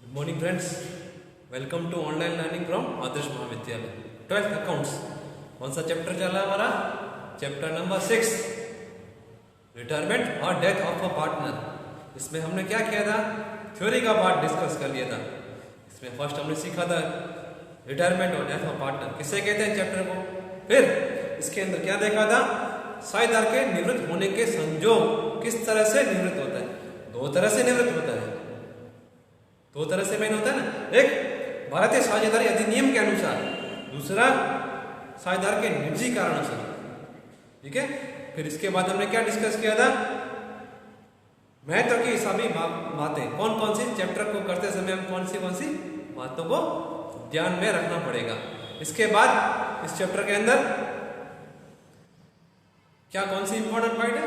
Good morning friends. Welcome to online learning from आदर्श महाविद्यालय 12th accounts. कौन सा chapter चला हमारा? चैप्टर नंबर 6, रिटायरमेंट और डेथ ऑफ अ पार्टनर। इसमें हमने क्या किया था? थ्योरी का पार्ट डिस्कस कर लिया था। इसमें फर्स्ट हमने सीखा था रिटायरमेंट और डेथ ऑफ पार्टनर किसे कहते हैं चैप्टर को। फिर इसके अंदर क्या देखा था? साझेदार के निवृत्त होने के संजोग किस तरह से निवृत्त होता है। दो तरह से निवृत्त होता है, दो तरह से मेन होता है ना। एक भारतीय साझेदारी अधिनियम के अनुसार, दूसरा साझेदार के निजी कारणों से। ठीक है। फिर इसके बाद हमने क्या डिस्कस किया था? महत्व की सभी बातें कौन कौन सी चैप्टर को करते समय हम कौन सी बातों को ध्यान में रखना पड़ेगा। इसके बाद इस चैप्टर के अंदर क्या कौन सी इंपॉर्टेंट पॉइंट है?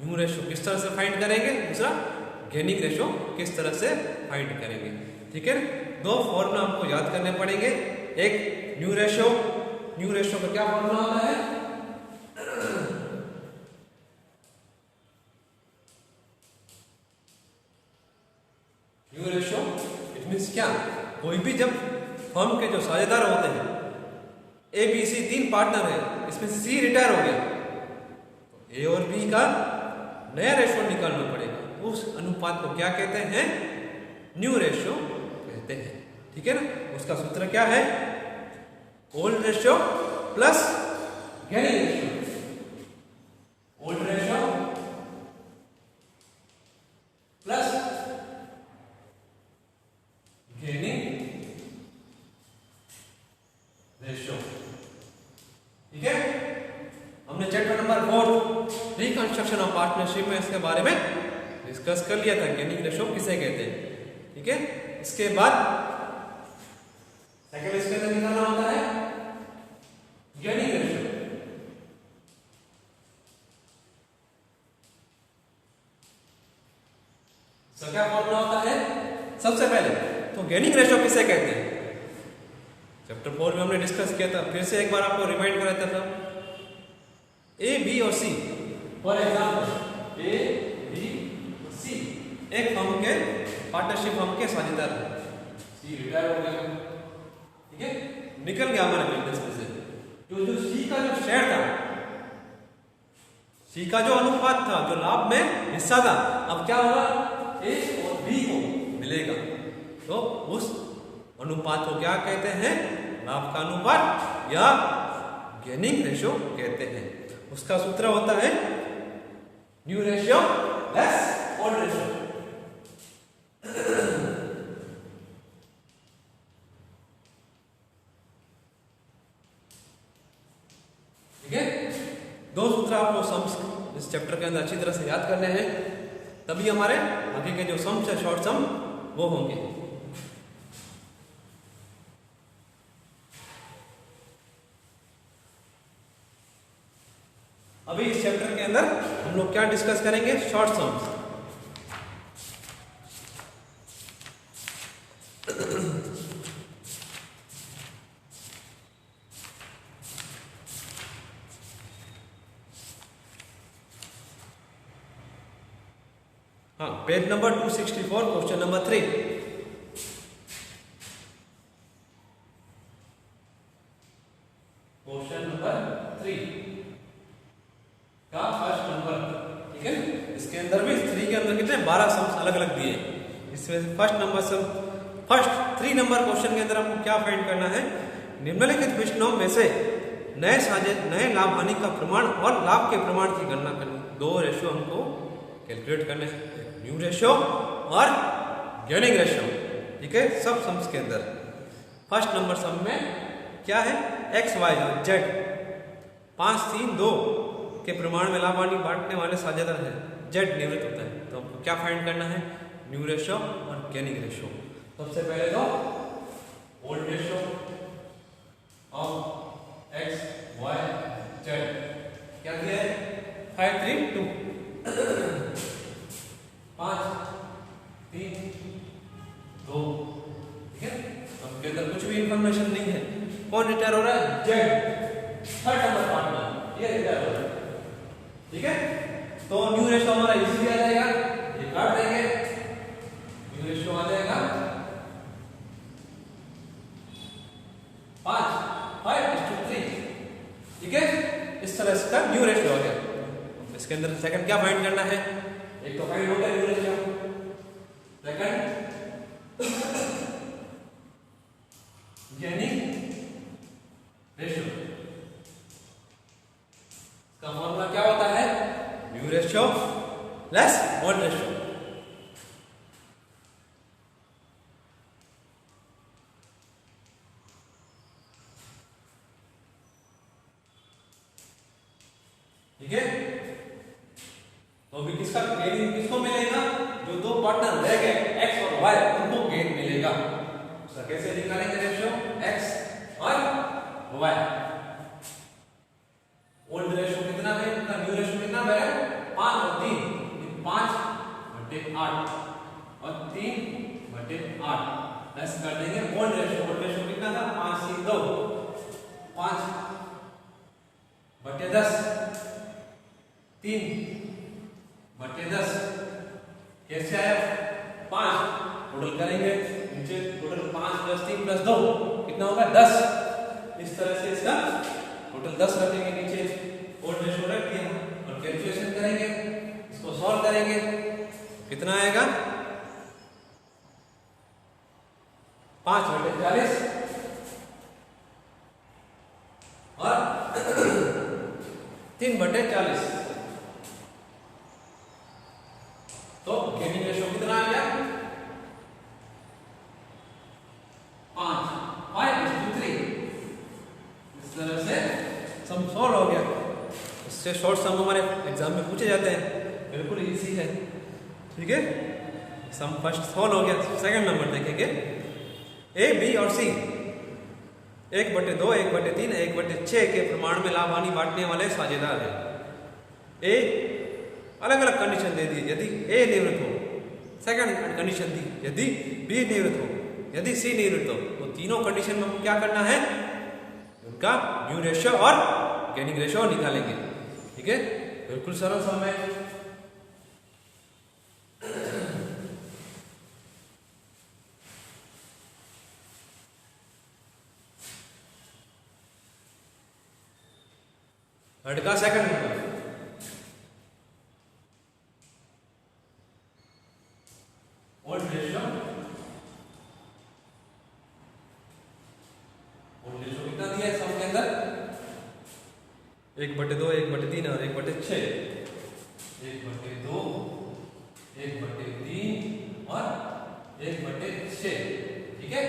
न्यू रेशो किस तरह से फाइंड करेंगे, दूसरा गेनिंग रेशो किस तरह से फाइंड करेंगे। ठीक है। दो फॉर्मूला हमको याद करने पड़ेंगे। एक न्यू रेशो का क्या फॉर्मूला होता है? न्यू रेशो इट मींस क्या? कोई भी जब फर्म के जो साझेदार होते हैं ए बी सी, तीन पार्टनर है, इसमें सी रिटायर हो गया तो ए और बी का नया रेशो निकालना पड़ेगा। उस अनुपात को क्या कहते हैं? न्यू रेशो कहते हैं। ठीक है ना। उसका सूत्र क्या है? Old ratio plus gaining ratio. Old ratio plus gaining ratio. ठीक है। हमने chapter number 4 reconstruction of partnership में इसके बारे में डिस्कस कर लिया था, गेनिंग रेशो किसे कहते हैं। ठीक है। इसके बाद सेकंड इसके अंदर निकालना होता है गेनिंग रेशो। इसका क्या फॉर्मूला होता है? सबसे पहले तो गेनिंग रेशो किसे कहते हैं चैप्टर 4 में हमने डिस्कस किया था। फिर से एक बार आपको रिमाइंड कराता था। ए बी और C, for example A B C एक फर्म के पार्टनरशिप फर्म के साझेदार है। सी रिटायर हो गया, ठीक है, निकल गया हमारे बिजनेस में से। जो सी का जो शेयर था, सी का जो अनुपात था, जो लाभ में हिस्सा था, अब क्या होगा? ए और बी को मिलेगा। तो उस अनुपात को क्या कहते हैं? लाभ का अनुपात या गेनिंग रेशो कहते हैं। उसका सूत्र होता है new ratio less old ratio. ठीक है। दो सूत्र आपको सम्स इस चैप्टर के अंदर अच्छी तरह से याद करने हैं, तभी हमारे आगे के जो सम्स है, शॉर्ट सम, वो होंगे। अभी इस चैप्टर के अंदर हम लोग क्या डिस्कस करेंगे? Short sums. हाँ, page number 264, question number 3। Question number 3 का फर्स्ट नंबर। ठीक है। इसके अंदर भी 3 के अंदर कितने 12 सम्स अलग अलग दिए। इसमें फर्स्ट नंबर सम, फर्स्ट 3 नंबर क्वेश्चन के अंदर हमको क्या फाइंड करना है? निम्नलिखित विषयों में से नए लाभ हानि का प्रमाण और लाभ के प्रमाण की गणना करनी। दो रेशो हमको कैलकुलेट करने हैं, न्यू रेशो और गेनिंग रेशो। ठीक है। सब सम्स के अंदर फर्स्ट नंबर सम में क्या है? एक्स वाई जेड 5 3 2 के प्रमाण में लाभ हानि बांटने वाले साझेदार है, जेड निवृत्त होता है। तो हमको क्या फाइंड करना है? न्यू रेशो और गेनिंग रेशो। सबसे पहले तो old ratio of X Y Z क्या दिया है? 5 3 2 5 3 2। ठीक है। अब के अंदर कुछ भी इंफॉर्मेशन नहीं है। कौन रिटायर हो रहा है? जेड, थर्ड नंबर पार्टनर, ये रिटायर हो रहा है। ठीक है। तो न्यू रेशो हमारा इजीली आ जाएगा, ये काट देंगे, न्यू रेशो आ जाएगा इसके अंदर सेकंड क्या फाइंड करना है? एक तो फाइंड होता है new ratio, second gaining ratio. इसका फॉर्मूला क्या होता है? New ratio less old ratio. ठीक है, तो अभी किसका गेन किसको मिलेगा? जो दो पार्टनर रह गए x और y, उनको गेन मिलेगा। उसका कैसे निकालेंगे रेशियो? x और y। ओल्ड रेशियो कितना है? इनका न्यू रेशियो कितना है? 5 और 3, 5/8 और 3/8 प्लस कर देंगे ओल्ड रेशियो। ओल्ड रेशियो कितना था? 5/2, 5/10, 3/10। कैसे आया? 5 टोटल करेंगे नीचे, टोटल 5 + 3 + 2 कितना होगा? 10। इस तरह से इसका टोटल 10 रखेंगे नीचे, ओल्ड रेशियो रख दिया और कैलकुलेशन करेंगे, इसको सॉल्व करेंगे, कितना आएगा? 5/40 और 3/40। तो गेनिंग रेशियो कितना आ गया? 5/3। इस तरह से सम सॉल्व हो गया। इससे शॉर्ट सम हमारे एग्जाम में पूछे जाते हैं, बिल्कुल इजी है। ठीक है, सम फर्स्ट सॉल्व हो गया। सेकंड नंबर देखेंगे, ए, बी और सी 1/2, 1/3, 1/6 के प्रमाण में लाभ हानि बांटने वाले साझेदार हैं। ए अलग अलग कंडीशन दे दी, यदि ए निवृत्त हो। सेकंड कंडीशन दी, यदि बी निवृत्त हो, यदि सी निवृत्त हो। तो तीनों कंडीशन में हमको क्या करना है? उनका न्यू रेशियो और गेनिंग रेशियो निकालेंगे। ठीक है, बिल्कुल सरल सम है। थर्ड का second number, old ratio. Old ratio कितना दिया है सम के अंदर? 1/2, 1/3 और 1/6। 1/2, 1/3 और 1/6। ठीक है,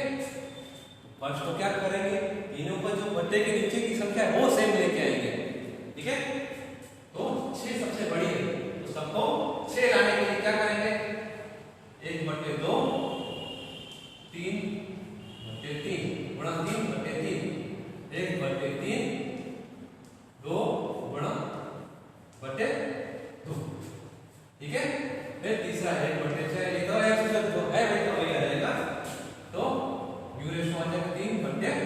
फर्स्ट तो क्या करेंगे? तीनों पर जो बट्टे के नीचे की संख्या है वो सेम लेके आएंगे। ठीक है, तो 6 सबसे बड़ी है, तो सबको 6 लाने के लिए क्या करेंगे? 1/2, 3/3 गुणा 3/3, 1/3, 2 गुणा 2। ठीक है, फिर तीसरा 1/6। ये तो जो है वही तो वही आ जाएगा। तो न्यू रेशियो आ जाएगा 3/6,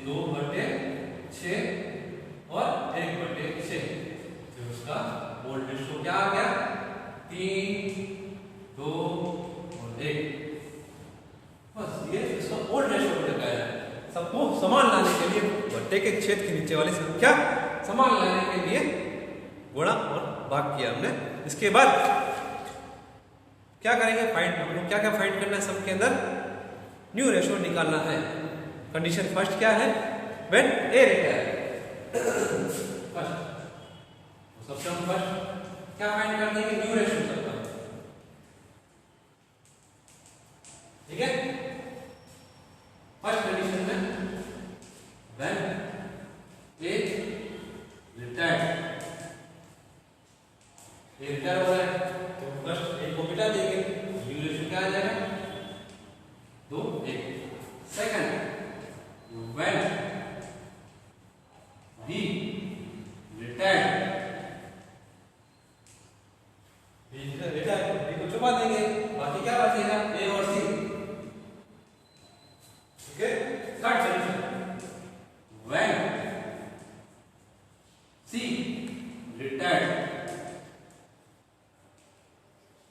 2/6 और 1/6। तो उसका ओल्ड रेशियो क्या आ गया? 3, 2 और 1। बस ये इसका ओल्ड रेशियो लगाया। सबको समान लाने के लिए बट्टे के छेद के नीचे वाली संख्या समान लाने के लिए गुणा और भाग किया हमने। इसके बाद क्या करेंगे? फाइंड, हमको क्या क्या फाइंड करना है सम के अंदर? न्यू रेशियो निकालना है। कंडीशन फर्स्ट क्या है? व्हेन ए रहता है फर्स्ट, सबसे हम फर्स्ट क्या फाइंड कर देंगे? न्यू रेशियो सबका। ठीक है, फर्स्ट कंडीशन में when a retired, A retire हो रहा है तो फर्स्ट ए को मिटा देंगे, न्यू रेशियो क्या आ जाएगा? 2/1। Second when B retired, B को छुपा देंगे, बाकी क्या बचेगा? ए और सी। ठीक है, third condition when C retired,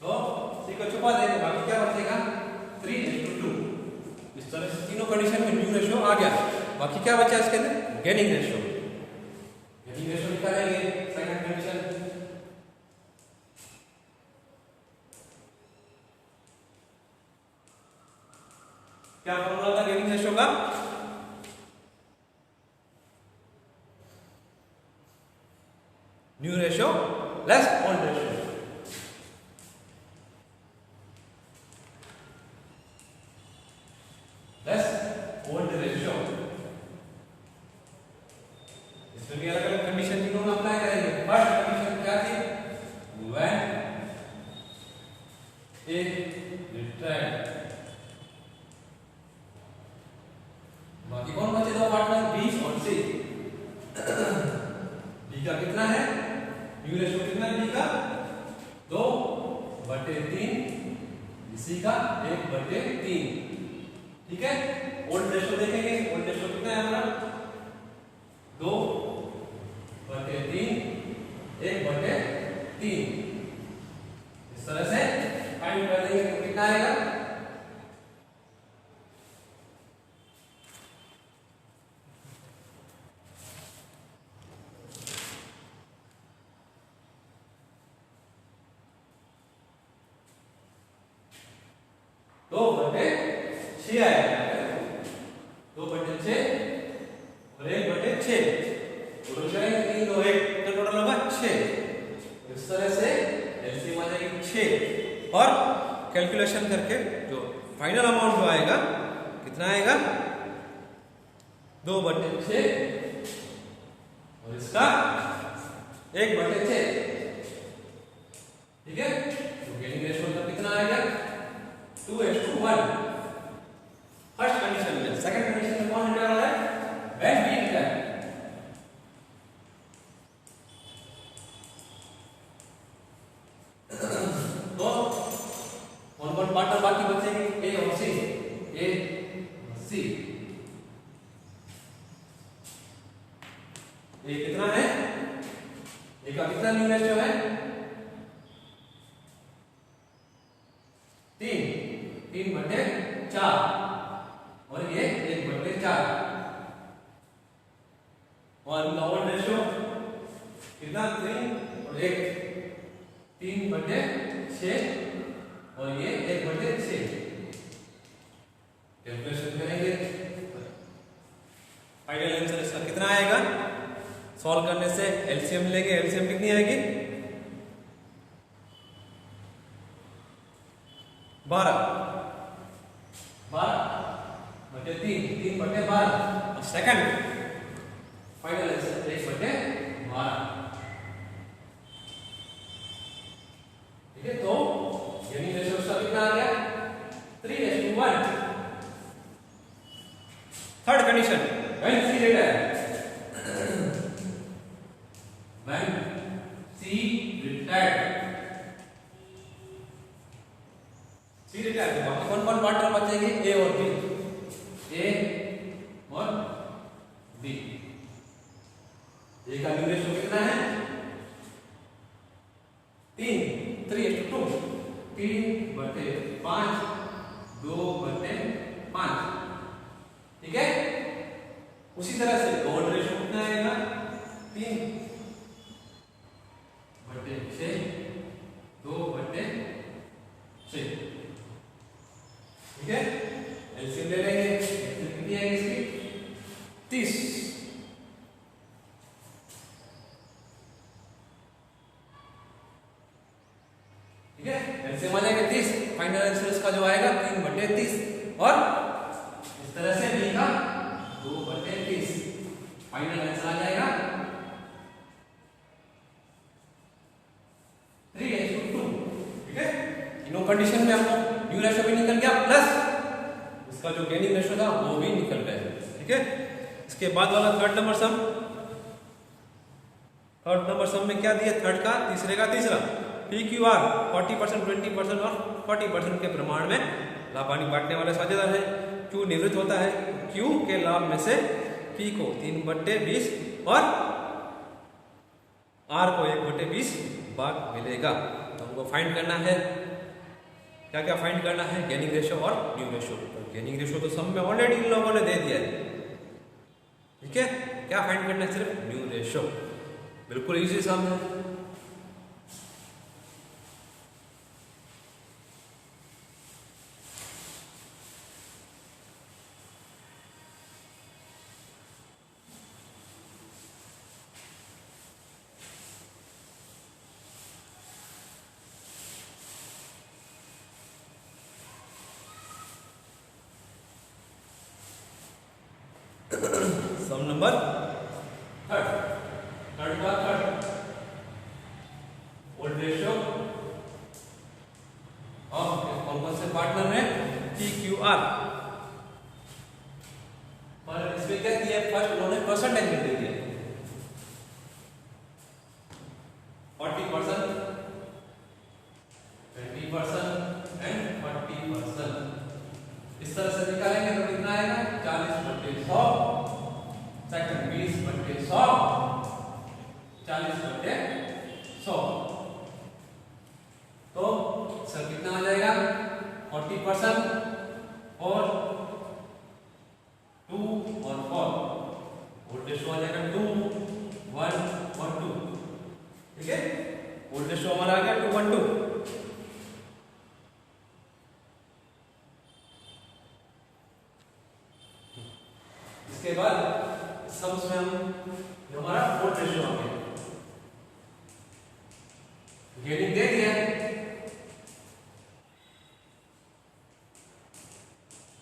तो सी को छुपा देंगे, बाकी क्या बचेगा? 3:2। इस तरह से तीनों कंडीशन में न्यू रेशियो आ गया। बाकी क्या बचा इसके अंदर? Gaining ratio. गेनिंग रेशियो निकालेंगे सेकंड कंडीशन। क्या फॉर्मूला था गेनिंग रेशियो का? New ratio less old ratio. Less old ratio. इसमें भी अलग अलग कंडीशन तीनों में अप्लाई करेंगे। फर्स्ट कंडीशन क्या थी? When A retract. बाकी कौन बचे दो पार्टनर? बी और सी। बी का कितना है? न्यू रेशियो कितना है बी का? 2/3। सी का 1/3। ठीक है। ओल्ड रेशियो देखेंगे। ओल्ड रेशियो कितना है हमारा? 2/3 1/3। इस तरह से फाइंड कर देंगे तो कितना आएगा? दो बटे 6 आएगा। 2/6 और 1/6। दोनों जाएंगे 3 2 1 तो टोटल होगा 6। इस तरह से एलसीएम आ जाएगी 6 और कैलकुलेशन करके जो फाइनल अमाउंट जो आएगा कितना आएगा? 2/6 और इसका 1/6। ठीक है। तो गेनिंग रेशियो मतलब कितना आएगा? 2:1। फर्स्ट कंडीशन में। सेकंड कंडीशन में कौन रिटर्न हो रहा है? When B return. तो कौन पार्टनर बाकी बचेंगे? ए और सी। ए सी। ए कितना है? ए का कितना न्यू रेशियो है? 3/4 और ये 1/4। और ओल्ड रेशियो कितना? 3 और 1 3/6 और ये 1/6। कैलकुलेशन करेंगे। फाइनल आंसर इसका कितना आएगा? सॉल्व करने से एलसीएम लेंगे। एलसीएम कितनी आएगी? 12 बटे 3/12 और सेकंड फाइनल आंसर 1/12। ठीक है। तो गेनिंग रेशियो का कितना आ गया? 3:1। Third condition when C return. When C return. C return बाकी कौन कौन पार्टनर बचेंगे? ए और बी। ए और बी। ए का न्यू रेशियो कितना है? 3:2। 3/5 2/5। ठीक है। उसी तरह से ओल्ड रेशियो कितना आएगा? 3/6 2/6। ठीक है। एलसीएम ले लेंगे। कितनी आएगी इसकी? 30। ठीक है। एलसीएम आ जाएगा 30। फाइनल आंसर इसका जो आएगा 3/30 और इस तरह से बी का 2/30। फाइनल आंसर आ जाएगा 3:2। ठीक है। तीनों कंडीशन में हमको न्यू रेशियो भी निकल गया प्लस इसका जो गेनिंग रेशियो था वो भी निकल गया। ठीक है। इसके बाद वाला थर्ड नंबर सम। थर्ड नंबर सम में क्या दिया? थर्ड का तीसरे का तीसरा PQR 40% 20% और 40% के प्रमाण में लाभ हानि बांटने वाले साझेदार है। Q निवृत्त होता है। Q के लाभ में से P को 3/20 और R को 1/20 भाग मिलेगा। तो हमको फाइंड करना है। क्या क्या फाइंड करना है? गेनिंग रेशियो और न्यू रेशियो। गेनिंग रेशियो तो सम में ऑलरेडी इन लोगों ने दे दिया है। ठीक है। क्या फाइंड करना है? सिर्फ न्यू रेशियो। बिल्कुल इजी सम है। सम नंबर थर्ड का थर्ड ओल्ड रेशियो ऑफ कौन कौन से पार्टनर हैं पी क्यू आर। और इसमें क्या किया, फर्स्ट उन्होंने परसेंटेज में दे दिया 40%, 20% एंड 40%। इस तरह से निकालेंगे तो कितना आएगा 40/100, सेकंड 20/100, 40/100। तो सर कितना आ जाएगा 40% और 2 और 4, वोल्ट रेशियो आ जाएगा 2, 1 और 2। ठीक है, वोल्ट रेशियो हमारा आ गया 2:1:2। इसके बाद सम्स में हम हमारा वोल्ट रेशियो आ गया, गेनिंग दे दिया,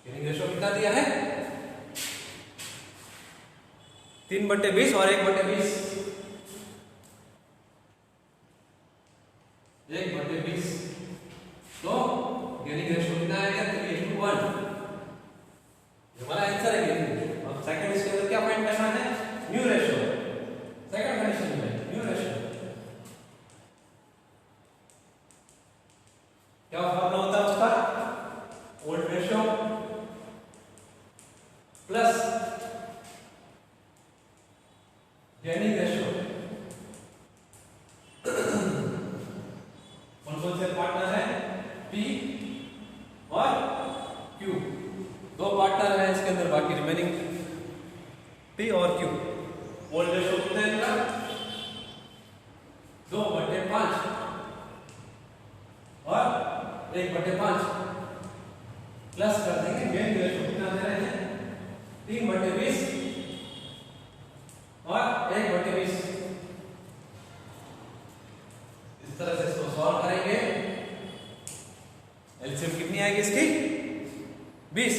गेनिंग रेशियो कितना दिया है 3/20 और 1/20, 1/20। तो गेनिंग रेशियो कितना आएगा 3:1। हमारा आंसर है गेनिंग। अब सेकंड इसके अंदर क्या फाइंड करना है, न्यू रेशियो। सेकंड कंडीशन में न्यू रेशियो क्या फॉर्मूला होता है उसका, volt ratio plus gaining ratio. कौन कौन से पार्टनर है P और Q, दो पार्टनर है इसके अंदर, बाकी रिमेनिंग P और Q। वोल्ट रेशियो कितना है इनका 2/5 और 1/5 प्लस कर देंगे गेनिंग रेशियो कितना दे रहे हैं 3/20 और 1/20। इस तरह से इसको सॉल्व करेंगे, एलसीएम कितनी आएगी इसकी 20,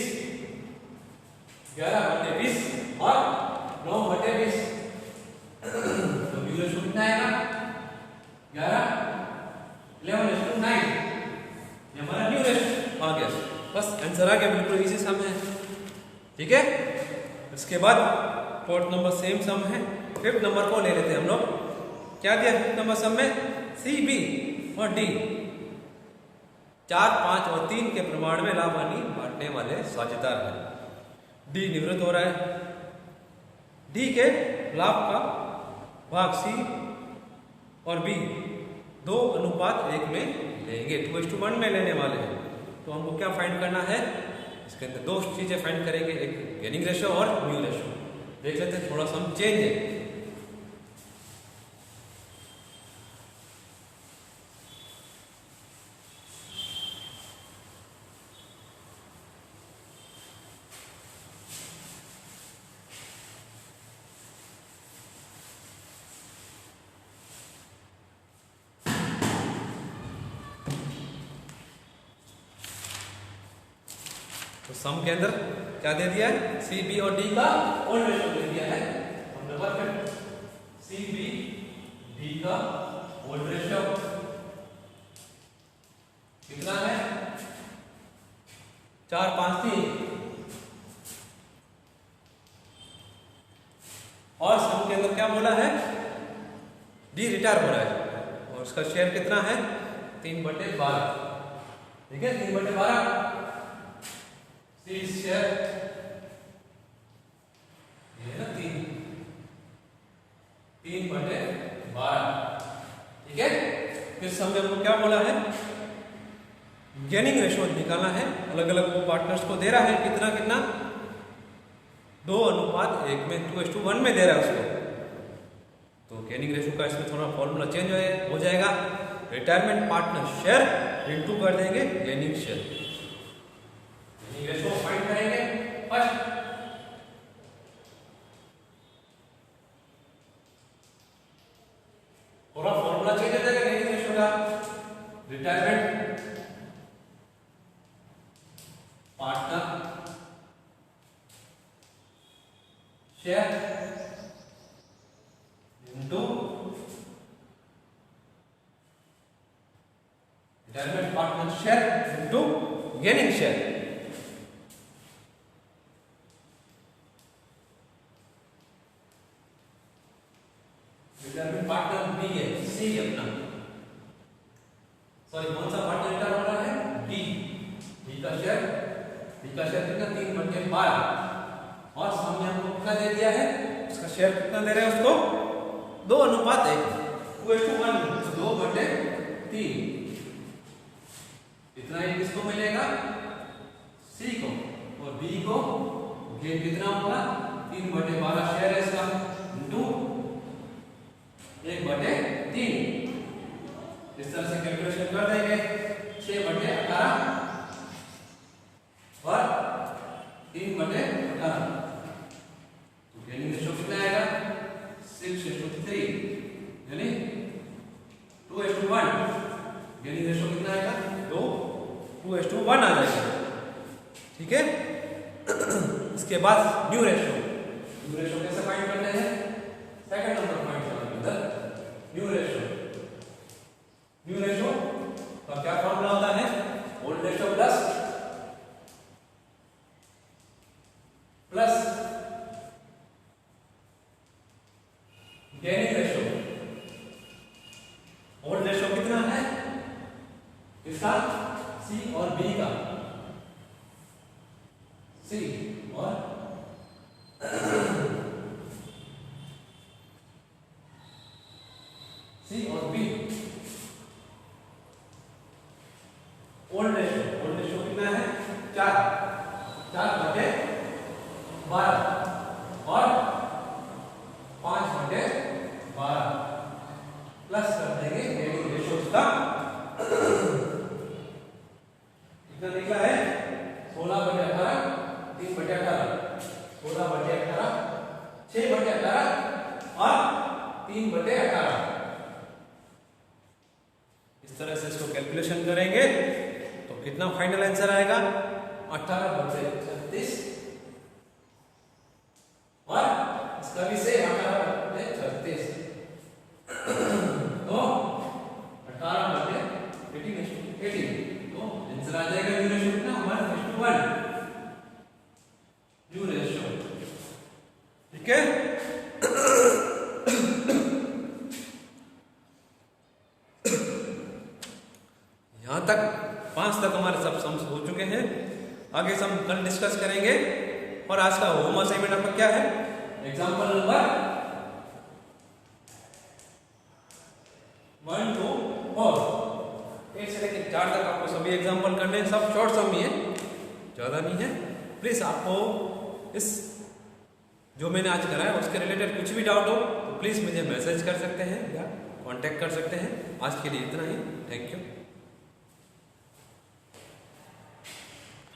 11/20 और 9/20। तो न्यू रेशियो कितना आएगा 11, 11:9। ये हमारा न्यू रेशियो आ गया, बस आंसर आ गया, बिल्कुल इजी सम है। ठीक है, इसके बाद फोर्थ नंबर सेम सम है, फिफ्थ नंबर को ले लेते हैं हम लोग। क्या दिया फिफ्थ नंबर सम में, सी बी और डी 4, 5 और 3 के प्रमाण में लाभ हानि बांटने वाले साझेदार हैं। डी निवृत्त हो रहा है, डी के लाभ का भाग सी और बी 2:1 में लेंगे, 2:1 में लेने वाले हैं। तो हमको क्या फाइंड करना है, इसके अंदर दो चीजें फाइंड करेंगे, एक गेनिंग रेशियो और न्यू रेशियो। देख लेते हैं, थोड़ा सा हम चेंज है। तो सम के अंदर क्या दे दिया है, सी बी और डी का वोल्ट रेशियो दे दिया है। हमने परफेक्ट सी बी डी का वोल्ट रेशियो कितना है 4, 5, 3। और सम के अंदर क्या बोला है, डी रिटायर हो रहा है और उसका शेयर कितना है 3/12। ठीक है, 3/12 सी शेयर ये ना 3/12। ठीक है, फिर सम में हमको क्या बोला है, गेनिंग रेशियो निकालना है। अलग अलग पार्टनर्स को दे रहा है कितना कितना 2:1 में 2:1 में दे रहा है उसको। तो गेनिंग रेशियो का इसमें थोड़ा फॉर्मूला चेंज हो जाएगा। रिटायरमेंट पार्टनर शेयर इनटू कर देंगे gaining share. Gaining ratio find करेंगे। फर्स्ट पूरा फॉर्मूला चेंज हो जाएगा गेनिंग रेशो का। Retirement partner share into retirement partner share into gaining share. Retirement partner B है, सी अपना, सॉरी कौन सा पार्टनर रिटायर हो रहा है? डी। डी का शेयर कितना? 3/12 और सामने हमको कितना दे दिया है? उसका शेयर कितना दे रहे हैं उसको? 2:1 2:1 2/3। इतना ही किसको मिलेगा? सी को। और बी को गेन कितना होगा? 3/12 शेयर है इसका इंटू 1/3। इस तरह से कैलकुलेशन कर देंगे। 6/18 और 3/18 तो गेनिंग रेशो कितना आएगा? 6:3 यानी 2:1। गेनिंग रेशो कितना आएगा? 2:1 आ जाएगा। ठीक है। इसके बाद न्यू रेशो। न्यू रेशो कैसे फाइंड करते हैं? सेकंड नंबर फाइंड करना है न्यू रेशो। न्यू रेशो का क्या फॉर्मूला होता है? Old ratio plus gaining ratio. Old ratio कितना है? इसका सी और बी का, सी और सी और बी। ओल्ड रेशो कितना है? 4/12 और 5/12 प्लस कर देंगे गेनिंग रेशो का। कितना निकला है? 16/18 3/18 16/18 6/18 और 3/18। इस तरह से इसको कैलकुलेशन करेंगे तो कितना फाइनल आंसर आएगा? 18/36 और इसका भी से 18/36 तो 18/18 तो आंसर आ जाएगा न्यू रेशो कितना? 1:1 न्यू रेशो। ठीक है। यहां तक 5 तक हमारे सब सम्स हो चुके हैं। आगे हम कल डिस्कस करेंगे। और आज का होम असाइनमेंट आपका क्या है? एग्जांपल नंबर 1 to 4 1 से लेकर 4 तक आपको सभी एग्जांपल करने हैं। सब शॉर्ट सम ही है, ज्यादा नहीं है। प्लीज आपको इस जो मैंने आज कराया उसके रिलेटेड कुछ भी डाउट हो तो प्लीज मुझे मैसेज कर सकते हैं या कांटेक्ट कर सकते हैं। आज के लिए इतना ही। Thank you.